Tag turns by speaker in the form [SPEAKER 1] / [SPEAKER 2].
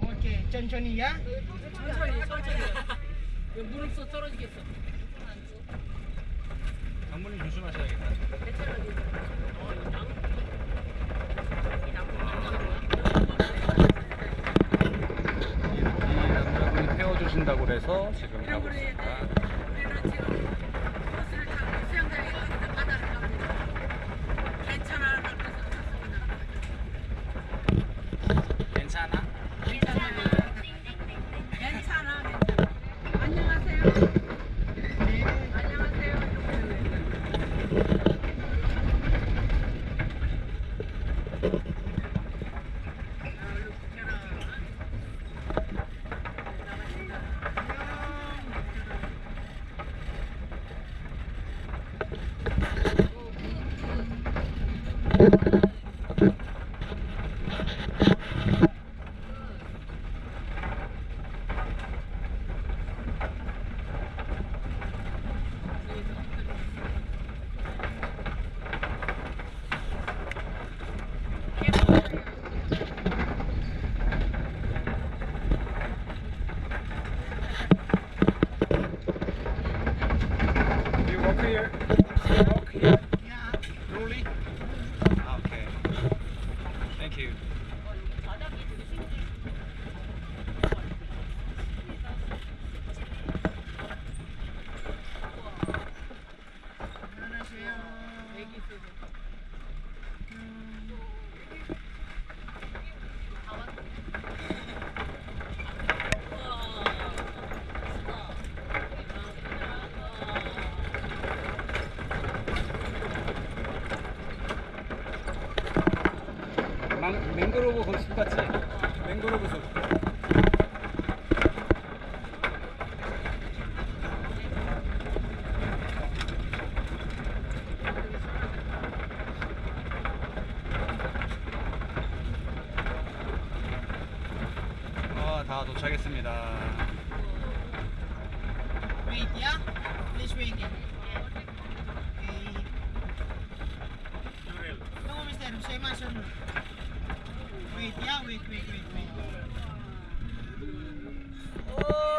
[SPEAKER 1] 오케이, 천천히야.
[SPEAKER 2] 무릎 떨어지겠어.
[SPEAKER 3] 장모님 조심하셔야겠다. 이 남자분이 태워주신다고 그래서 지금 가고 있습니다.
[SPEAKER 2] 우리는 지금 버스를 타고 수영장에 가서 바다를 갑니다. 괜찮아.
[SPEAKER 3] 괜찮아?
[SPEAKER 2] 괜찮아. 안녕하세요. 안녕하세요.
[SPEAKER 3] You walk here. You walk here. Slowly. Okay. Thank you. 맹그로브 숲 같지? 맹그로브 숲. 다 도착했습니다.
[SPEAKER 1] Wait, yeah? Please wait. Okay. No, mister, say masunod. Wait, yeah? Wait.
[SPEAKER 3] 오!